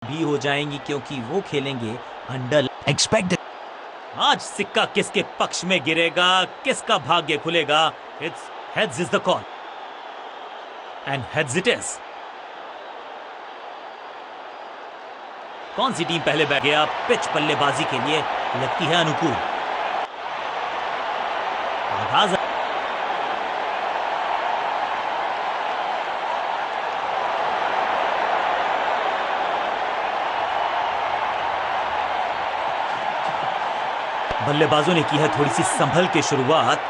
भी हो जाएंगी क्योंकि वो खेलेंगे अंडर एक्सपेक्ट। आज सिक्का किसके पक्ष में गिरेगा, किसका भाग्य खुलेगा? It's heads is the call and heads it is. कौन सी टीम पहले बैठ गया? पिच बल्लेबाजी के लिए लगती है अनुकूल। आगाज बल्लेबाजों ने की है थोड़ी सी संभल के शुरुआत।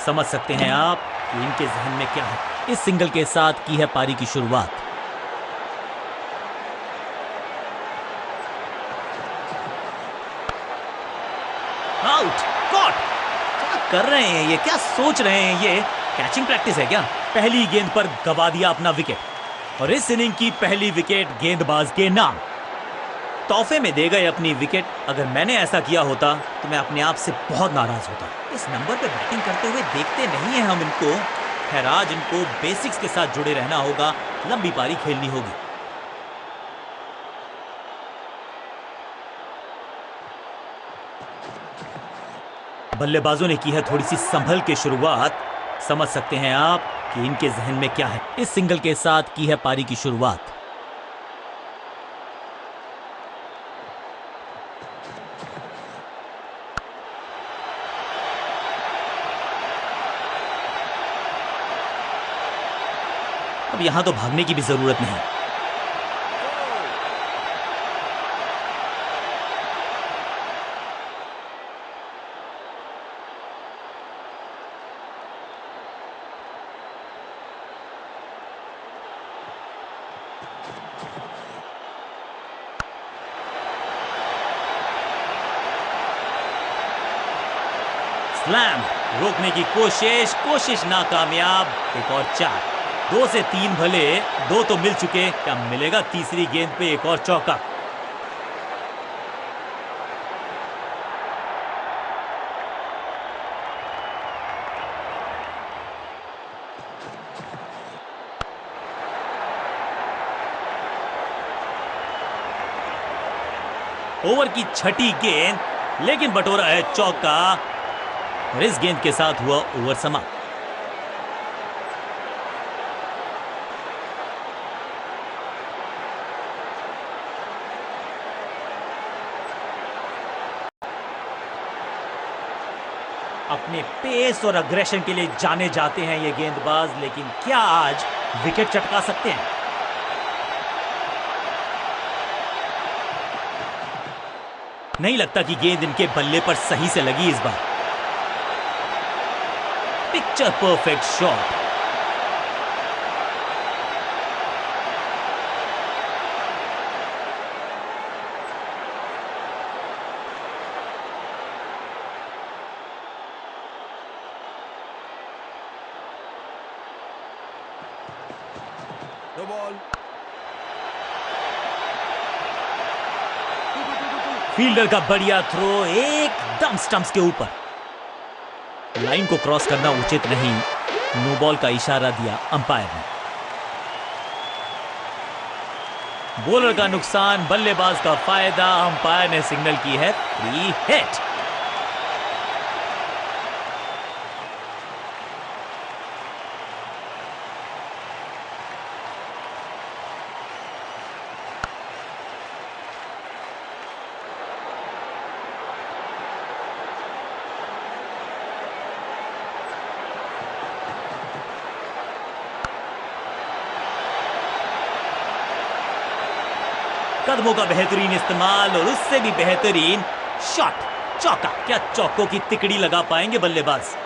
समझ सकते हैं आप कि इनके जहन में क्या है। इस सिंगल के साथ की है पारी की शुरुआत। Out, caught. क्या कर रहे हैं ये? क्या सोच रहे हैं ये? कैचिंग प्रैक्टिस है क्या? पहली गेंद पर गवा दिया अपना विकेट और इस इनिंग की पहली विकेट गेंदबाज के नाम। तोहफे में दे गए अपनी विकेट। अगर मैंने ऐसा किया होता तो मैं अपने आप से बहुत नाराज होता। इस नंबर पे बैटिंग करते हुए देखते नहीं है हम इनको। खैर आज इनको बेसिक्स के साथ जुड़े रहना होगा, लंबी पारी खेलनी होगी। बल्लेबाजों ने की है थोड़ी सी संभल के शुरुआत। समझ सकते हैं आप कि इनके जहन में क्या है। इस सिंगल के साथ की है पारी की शुरुआत। अब यहां तो भागने की भी जरूरत नहीं। स्लैम रोकने की कोशिश नाकामयाब। एक और चार। 2 से 3 भले, 2 तो मिल चुके। क्या मिलेगा तीसरी गेंद पे एक और चौका? ओवर की छठी गेंद, लेकिन बटोरा है चौका और इस गेंद के साथ हुआ ओवर समाप्त। अपने पेस और अग्रेशन के लिए जाने जाते हैं ये गेंदबाज, लेकिन क्या आज विकेट चटका सकते हैं? नहीं लगता कि गेंद इनके बल्ले पर सही से लगी इस बार। Picture perfect shot. No ball. Fielder का बढ़िया थ्रो एकदम स्टंप्स के ऊपर। लाइन को क्रॉस करना उचित नहीं। नो बॉल का इशारा दिया अंपायर ने। बॉलर का नुकसान, बल्लेबाज का फायदा। अंपायर ने सिग्नल की है फ्री हिट। कदमों का बेहतरीन इस्तेमाल और उससे भी बेहतरीन शॉट, चौका। क्या चौकों की तिकड़ी लगा पाएंगे बल्लेबाज?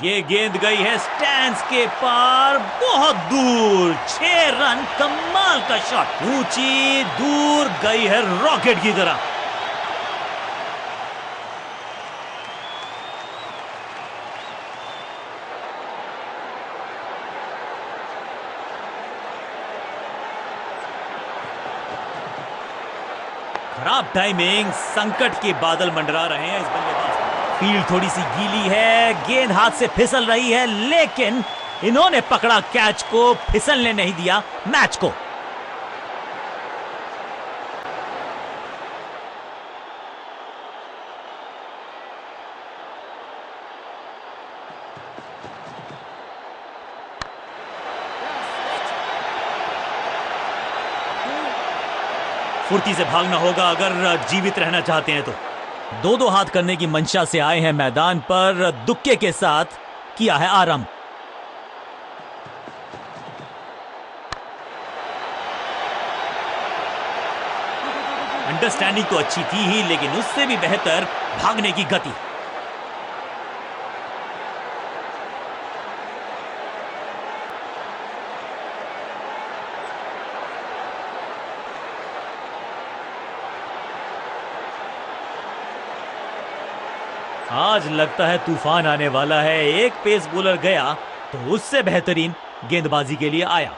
ये गेंद गई है स्टैंड्स के पार, बहुत दूर। 6 रन, कमाल का शॉट। ऊंची दूर गई है रॉकेट की तरह। खराब टाइमिंग, संकट के बादल मंडरा रहे हैं इस बल्लेबाज को। फील्ड थोड़ी सी गीली है, गेंद हाथ से फिसल रही है, लेकिन इन्होंने पकड़ा कैच को, फिसलने नहीं दिया मैच को। फुर्ती से भागना होगा अगर जीवित रहना चाहते हैं तो। दो दो हाथ करने की मंशा से आए हैं मैदान पर, दुक्के के साथ किया है आरंभ। अंडरस्टैंडिंग तो अच्छी थी ही, लेकिन उससे भी बेहतर भागने की गति। आज लगता है तूफान आने वाला है। एक पेस बॉलर गया तो उससे बेहतरीन गेंदबाजी के लिए आया।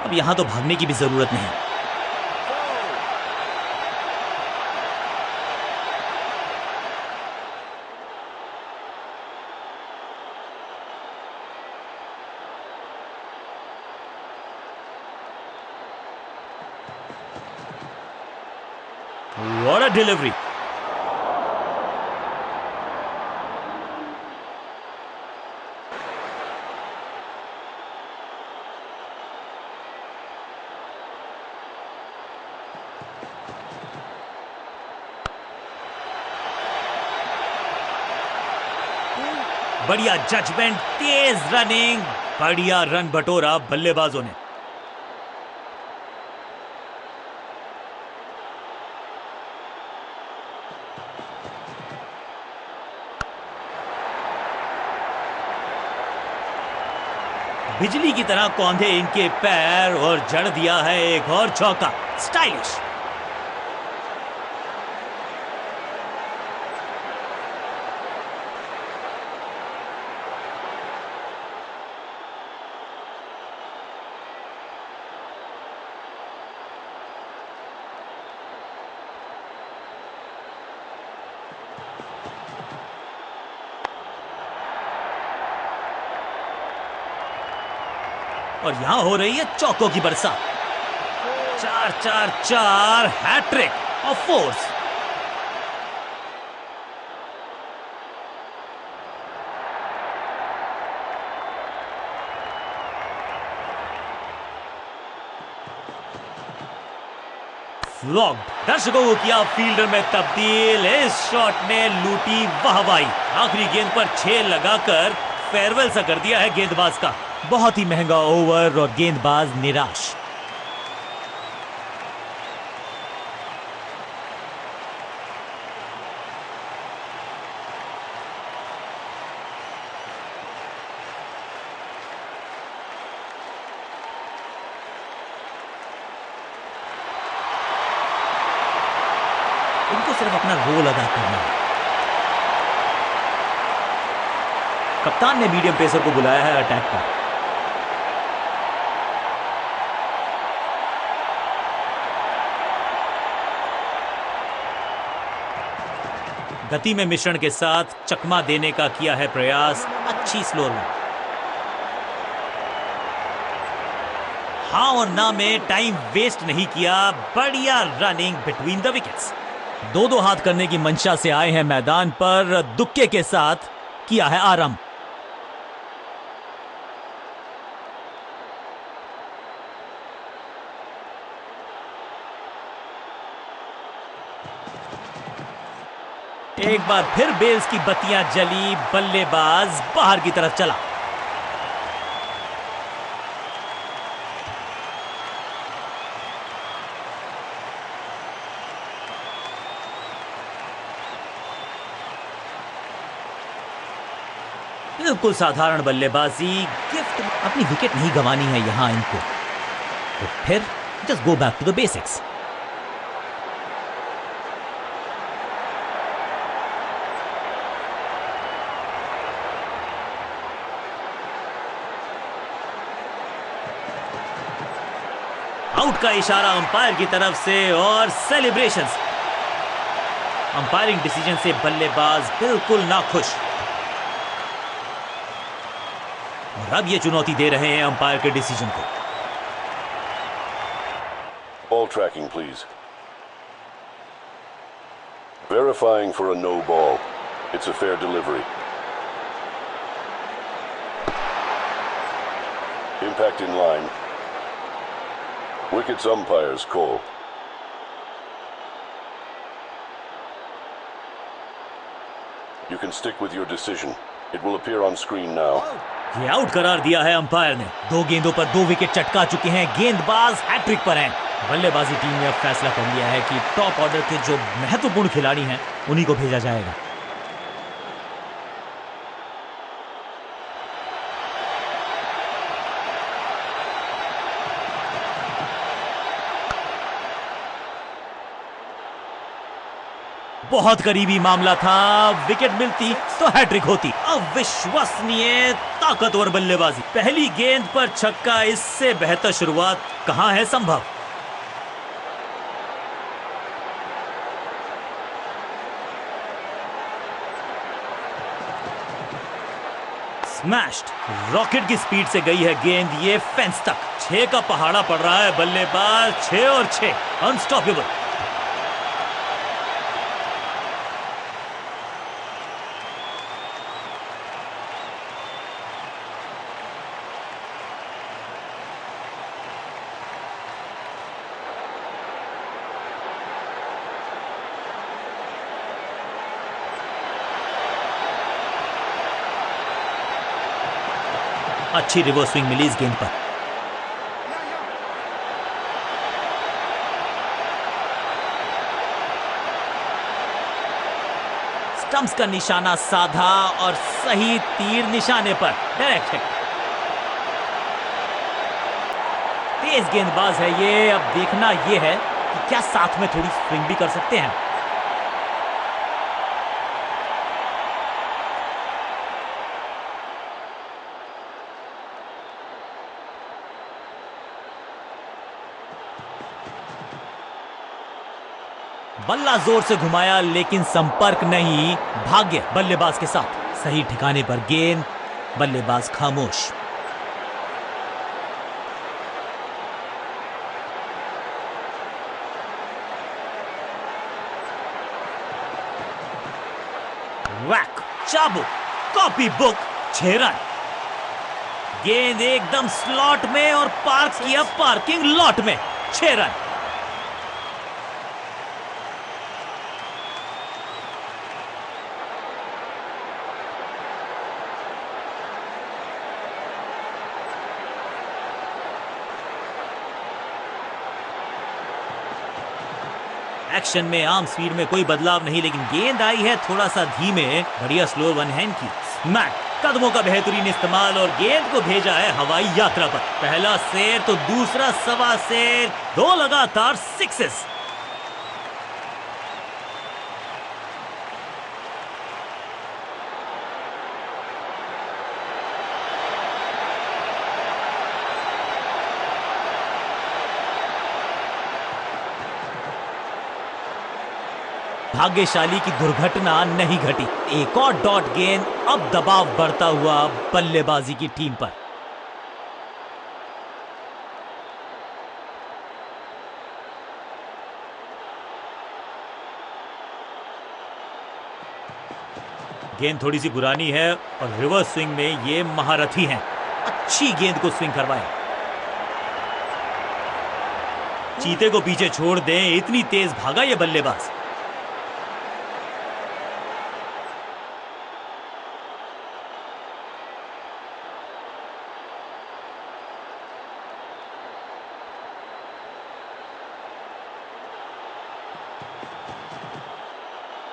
अब यहां तो भागने की भी जरूरत नहीं। What a delivery! बढ़िया जजमेंट, तेज रनिंग, बढ़िया रन बटोरा बल्लेबाजों ने। बिजली की तरह कौंधे इनके पैर और जड़ दिया है एक और चौका। स्टाइलिश। और यहां हो रही है चौकों की बरसात। 4-4-4 हैट्रिक ऑफ फोर्स। फ्लॉग्ड। दर्शकों को किया फील्डर में तब्दील। इस शॉट ने लूटी वाहवाही। आखिरी गेंद पर 6 लगाकर फेयरवेल सा कर दिया है गेंदबाज का। बहुत ही महंगा ओवर और गेंदबाज निराश। इनको सिर्फ अपना रोल अदा करना है। कप्तान ने मीडियम पेसर को बुलाया है अटैक पर। गति में मिश्रण के साथ चकमा देने का किया है प्रयास। अच्छी स्लो रन। हाँ और ना में टाइम वेस्ट नहीं किया। बढ़िया रनिंग बिटवीन द विकेट्स। दो दो हाथ करने की मंशा से आए हैं मैदान पर, दुक्के के साथ किया है आरंभ। एक बार फिर बेल्स की बत्तियां जली। बल्लेबाज बाहर की तरफ चला। बिल्कुल साधारण बल्लेबाजी। गिफ्ट। अपनी विकेट नहीं गंवानी है यहां इनको, तो फिर just go back to the basics. Out का इशारा अंपायर की तरफ से और सेलिब्रेशंस। अंपायरिंग डिसीजन से बल्लेबाज बिल्कुल नाखुश और अब ये चुनौती दे रहे हैं अंपायर के डिसीजन को। Ball tracking, please. Verifying for a no ball. It's a fair delivery. Impact in line. Wickets umpire's call. You can stick with your decision. It will appear on screen now. ये out करार दिया है umpire ने। 2 गेंदों पर 2 wicket चटका चुके हैं। गेंदबाज हैट्रिक पर हैं। बल्लेबाजी टीम ने अब फैसला कर लिया है कि टॉप ऑर्डर के जो महत्वपूर्ण खिलाड़ी हैं उन्हीं को भेजा जाएगा। बहुत करीबी मामला था, विकेट मिलती तो हैट्रिक होती। अविश्वसनीय ताकतवर बल्लेबाजी। पहली गेंद पर छक्का, इससे बेहतर शुरुआत कहां है संभव। स्मैश्ड, रॉकेट की स्पीड से गई है गेंद ये फेंस तक। 6 का पहाड़ा पड़ रहा है। बल्लेबाज 6 और 6, अनस्टॉपेबल। अच्छी रिवर्स स्विंग मिली इस गेंद पर। स्टंप्स का निशाना साधा और सही तीर निशाने पर। Direct hit. तेज गेंदबाज है ये। अब देखना ये है कि क्या साथ में थोड़ी स्विंग भी कर सकते हैं। बल्ला जोर से घुमाया लेकिन संपर्क नहीं। भाग्य बल्लेबाज के साथ। सही ठिकाने पर गेंद, बल्लेबाज खामोश। वैक, चाबुक, कॉपी बुक, 6 रन। गेंद एकदम स्लॉट में और पार्क किया पार्किंग लॉट में। 6 रन। एक्शन में आर्म स्पीड में कोई बदलाव नहीं, लेकिन गेंद आई है थोड़ा सा धीमे। बढ़िया स्लो वन हैंड की। स्मैक, कदमों का बेहतरीन इस्तेमाल और गेंद को भेजा है हवाई यात्रा पर। पहला शेर तो दूसरा सवा शेर, 2 लगातार सिक्सेस। भाग्यशाली की दुर्घटना नहीं घटी। एक और डॉट गेंद। अब दबाव बढ़ता हुआ बल्लेबाजी की टीम पर। गेंद थोड़ी सी पुरानी है और रिवर्स स्विंग में ये महारथी हैं। अच्छी गेंद को स्विंग करवाएं। चीते को पीछे छोड़ दें, इतनी तेज भागा ये बल्लेबाज।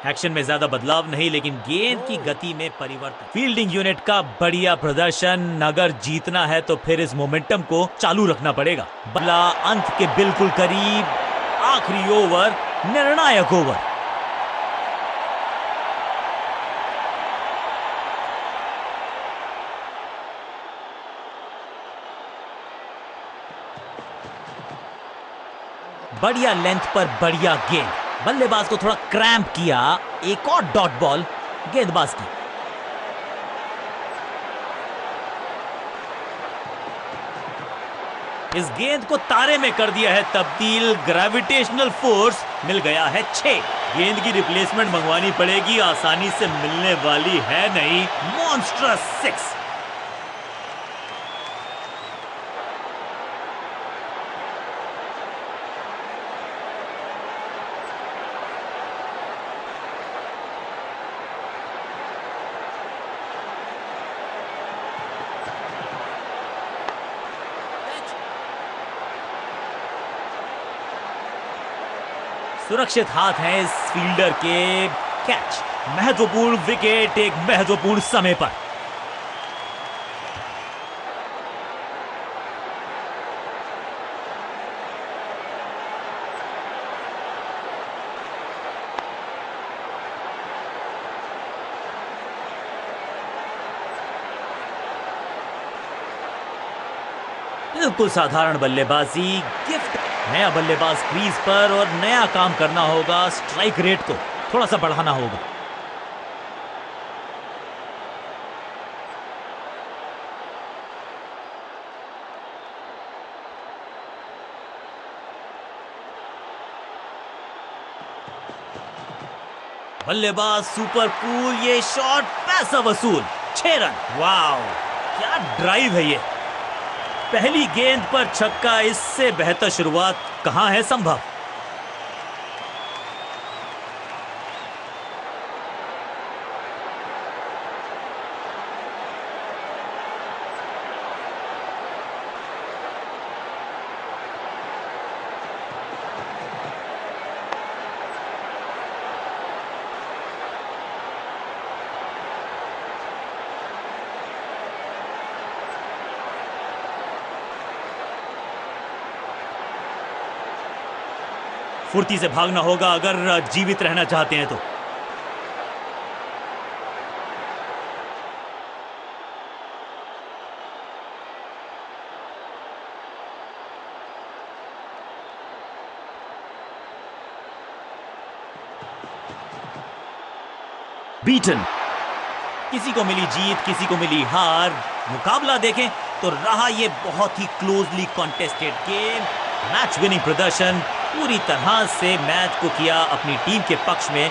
एक्शन में ज्यादा बदलाव नहीं, लेकिन गेंद की गति में परिवर्तन। फील्डिंग यूनिट का बढ़िया प्रदर्शन। अगर जीतना है तो फिर इस मोमेंटम को चालू रखना पड़ेगा। बल्ला अंत के बिल्कुल करीब। आखिरी ओवर, निर्णायक ओवर। बढ़िया लेंथ पर बढ़िया गेंद, बल्लेबाज को थोड़ा क्रैम्प किया। एक और डॉट बॉल गेंदबाज की। इस गेंद को तारे में कर दिया है तब्दील। ग्रेविटेशनल फोर्स मिल गया है 6। गेंद की रिप्लेसमेंट मंगवानी पड़ेगी, आसानी से मिलने वाली है नहीं। मॉन्स्ट्रस 6। सुरक्षित हाथ हैं इस फील्डर के। कैच, महत्वपूर्ण विकेट एक महत्वपूर्ण समय पर। बिल्कुल साधारण बल्लेबाजी। गिफ्ट, नया बल्लेबाज क्रीज पर और नया काम करना होगा। स्ट्राइक रेट को थोड़ा सा बढ़ाना होगा। बल्लेबाज सुपर कूल, ये शॉट पैसा वसूल। 6 रन। वाओ, क्या ड्राइव है ये। पहली गेंद पर छक्का, इससे बेहतर शुरुआत कहां है संभव। फुर्ती से भागना होगा अगर जीवित रहना चाहते हैं तो। बीटन, किसी को मिली जीत, किसी को मिली हार। मुकाबला देखें तो रहा ये बहुत ही closely contested game. Match winning प्रदर्शन, पूरी तरह से मैच को किया अपनी टीम के पक्ष में।